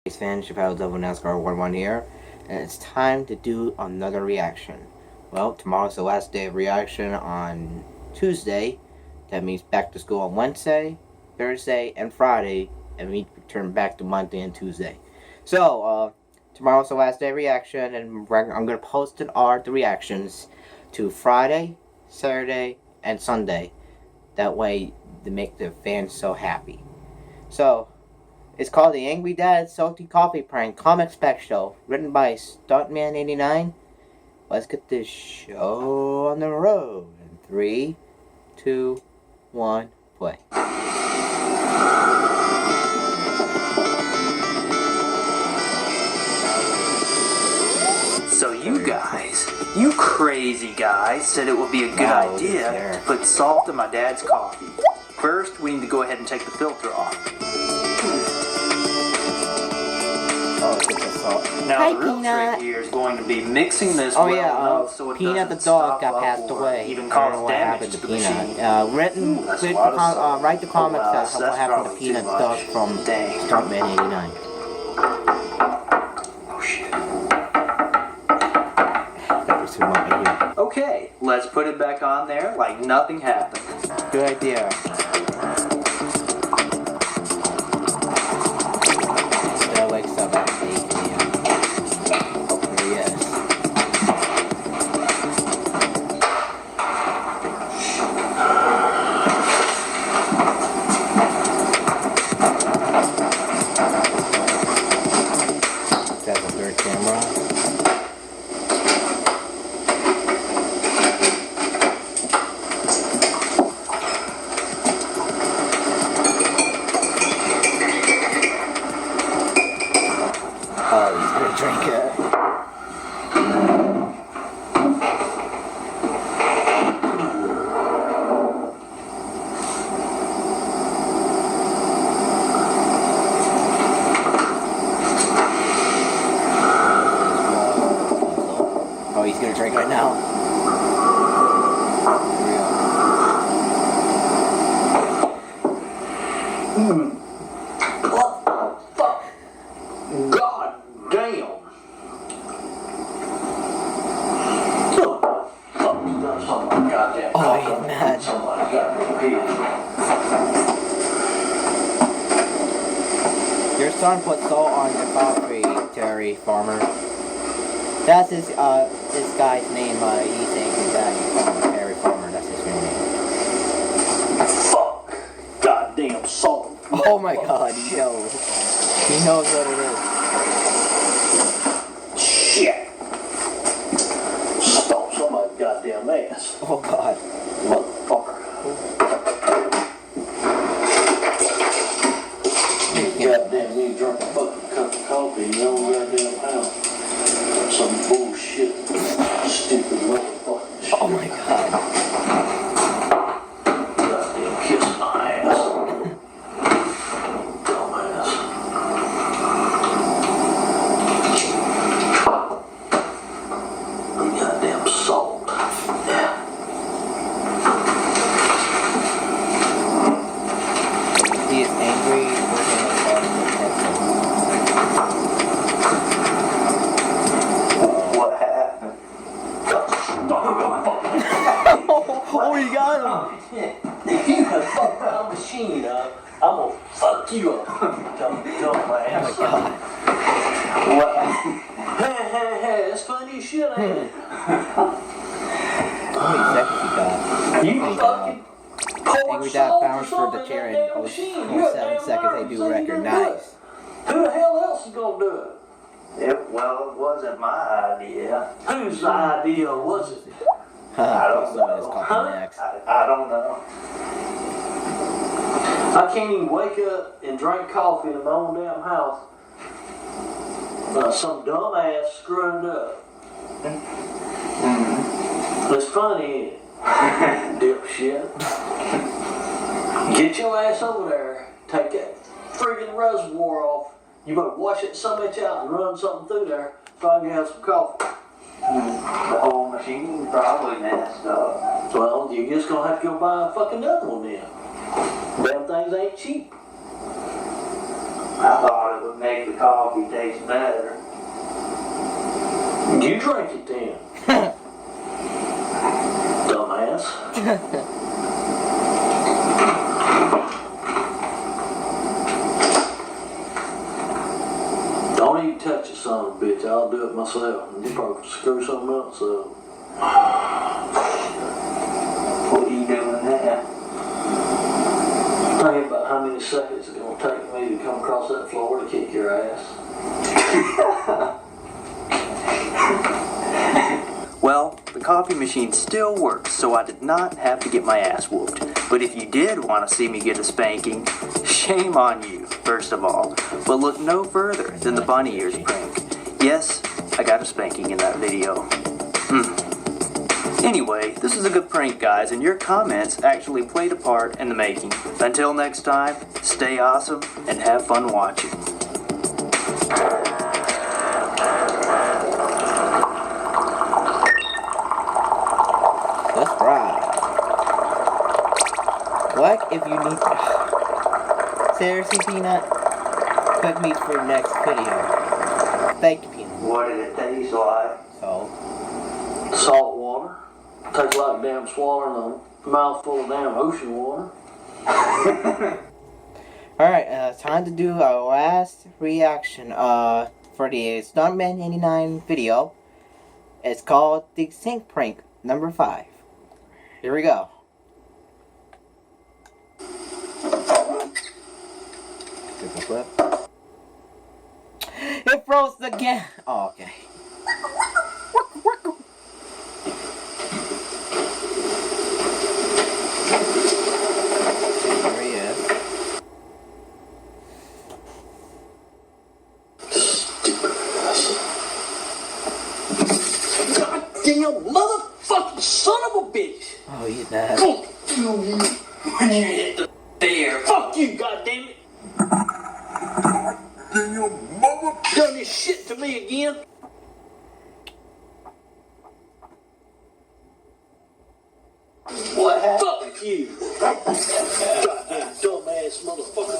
fan, Chappelle Double NASCAR 1-1 here, and it's time to do another reaction. Well, tomorrow's the last day of reaction on Tuesday. That means back to school on Wednesday, Thursday, and Friday, and we return back to Monday and Tuesday. So, tomorrow's the last day of reaction, and I'm going to post the reactions to Friday, Saturday, and Sunday. That way, to make the fans so happy. So, it's called The Angry Dad Salty Coffee Prank Comic Special, written by Stuntman89. Let's get this show on the road. In 3, 2, 1, play. So you crazy guys, said it would be a good idea to put salt in my dad's coffee. First, we need to go ahead and take the filter off. Get the salt. Now, Hi, the real Peanut. trick here is going to be mixing this Peanut so it the doesn't dog stop got up passed or away. even I don't know cause what happened damage to to the machine. Peanut. Write the comments on what that's happened to probably Peanut's too dog much. from Dang. Stuntman89. Oh shit. That was too much here. Okay, let's put it back on there like nothing happened. Good idea. Still wakes up at 8 a.m. Hopefully, yes. That's the third camera. Oh, he's gonna drink it. Oh, he's gonna drink right now. What the fuck? God damn. Something's done something goddamn. Oh, he's mad. Somebody got me here. Your son put salt on your coffee, Terry Farmer. That's his guy's name. He's Angry Daddy Farmer, Terry Farmer. That's his real name. Fuck. Goddamn salt. Oh my God, he knows. He knows what it is. Shit. Stole somebody's goddamn ass. Oh God. Motherfucker. Goddamn, you drunk a fucking cup of coffee in your own goddamn house. Some bullshit. Stupid motherfucking shit. Oh my God. Goddamn kiss my ass. Dumbass. Goddamn salt. Yeah. He is angry. What happened? Oh, you got him. If you can fuck my machine up, I'm gonna fuck you up. Dumb Oh my ass. God. What? Hey, that's funny as shit, ain't it? How many seconds he got? You fucking poured Angry Dad salt or bounced for something the in chair that in damn machine. You're a 07 damn seconds. They nerd. do So you record. didn't do Nice. it. Who the hell else is gonna do it? Well, it wasn't my idea. Whose idea was it? I don't know. It's called Huh? next. I don't know. I can't even wake up and drink coffee in my own damn house. Some dumb ass screwing it up. It's funny, dipshit. Get your ass over there. Take that friggin' reservoir off. You better wash it so much out and run something through there so I can have some coffee. The whole machine probably messed up. Well, you're just gonna have to go buy a fucking other one then. Damn things ain't cheap. I thought it would make the coffee tastes better. You drink it then. Dumbass. Don't even touch it, son of a bitch. I'll do it myself. You probably screw something else up. What are you doing now? Think about how many seconds it's going to take me to come across that floor to kick your ass. Well, the coffee machine still works, so I did not have to get my ass whooped. But if you did want to see me get a spanking, shame on you, first of all. But look no further than the bunny ears prank. Yes, I got a spanking in that video. Anyway, this is a good prank, guys, and your comments actually played a part in the making. Until next time, stay awesome and have fun watching. Let's ride. What if you need... Seriously, Peanut? Cook meat for the next video. Thank you, Peanut. What did it taste like? So... Salt water. Tastes like damn swallowing a mouthful of damn ocean water. Alright, time to do our last reaction for the Stuntman 89 video. It's called the Sink Prank number 5. Here we go. It froze again. Oh, okay. There he is. Stupid ass. Goddamn motherfucking son of a bitch. Oh, you dead. Fuck you. When you hit the there. Fuck you, goddammit. Done this shit to me again. What happened? Fuck you. Goddamn dumbass motherfucker.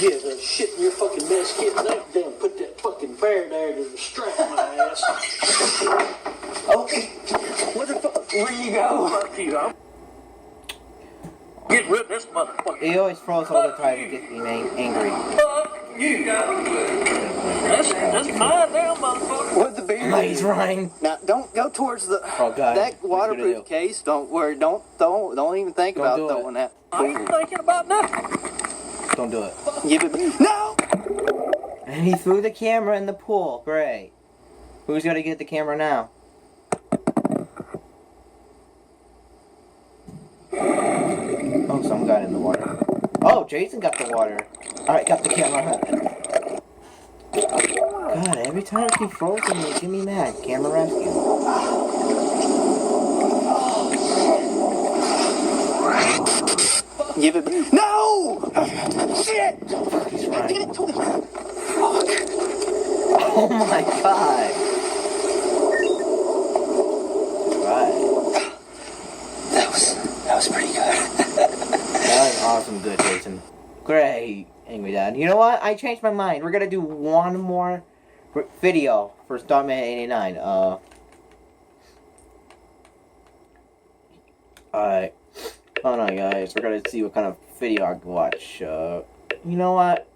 Yeah, the shit in your fucking mess kit. Now damn put that fucking bear there to distract my ass. Okay. Where the fuck? Where you go? Fuck you. I'm get rid of this motherfucker. He always froze all the time to get me angry. Fuck you. That's mine now, motherfucker. What the beer? Oh, he's running. Now, don't go towards the Oh, God. that What are you gonna waterproof case. Don't worry. Don't even think Don't about do throwing that. I ain't thinking about nothing. Don't do it. Give it. No. And he threw the camera in the pool. Great. Who's gonna get the camera now? Oh, someone got in the water. Oh, Jason got the water. Alright, got the camera. God, every time he frozen, they get me mad. Camera rescue. Give it. No. Shit. He's running. Get it to him. Fuck. Oh my god. Right. That was pretty good. That was awesome, good, Jason. Great, Angry Dad. You know what? I changed my mind. We're gonna do one more video for Stuntman 89. Alright. Hold on, guys. We're gonna see what kind of video I can watch. You know what?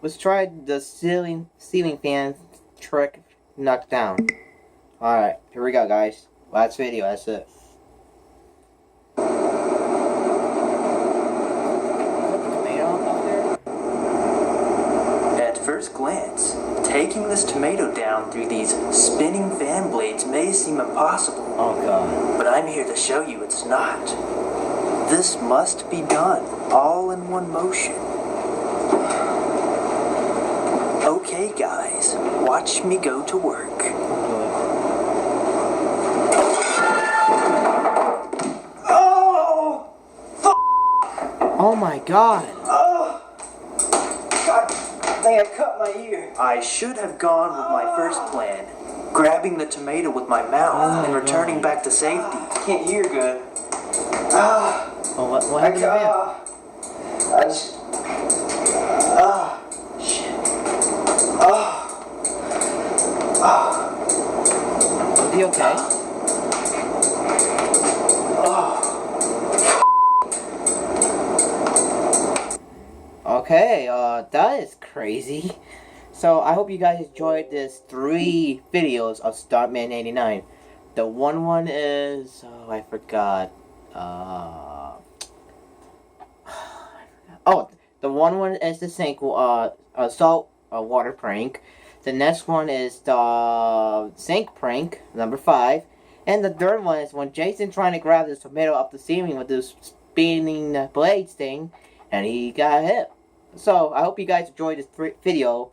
Let's try the ceiling fan trick knocked down. Alright, here we go, guys. Last video, that's it. At first glance, taking this tomato down through these spinning fan blades may seem impossible. Oh god. But I'm here to show you it's not. This must be done all in one motion. Okay, guys, watch me go to work. Oh! Oh my god. Oh! God, I think I cut my ear. I should have gone with my first plan, grabbing the tomato with my mouth and returning back to safety. Can't hear good. Oh, what happened to him? I just... shit. Okay. Okay, that is crazy. So I hope you guys enjoyed this 3 videos of Startman 89. The one is, oh, I forgot. Oh, the one is the sink salt water prank. The next one is the sink prank, number 5. And the third one is when Jason trying to grab this tomato up the ceiling with this spinning blades thing, and he got hit. So I hope you guys enjoyed this video.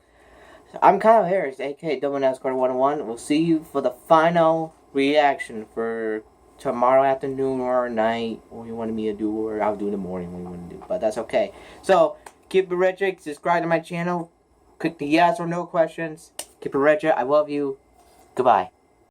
I'm Kyle Harris, aka Double NASCAR 101. We'll see you for the final reaction for tomorrow afternoon or night, or you wanted me to do, or I'll do in the morning when you want to do. But that's okay. So keep it Richard. Subscribe to my channel. Click the yes or no questions. Keep it Richard. I love you. Goodbye.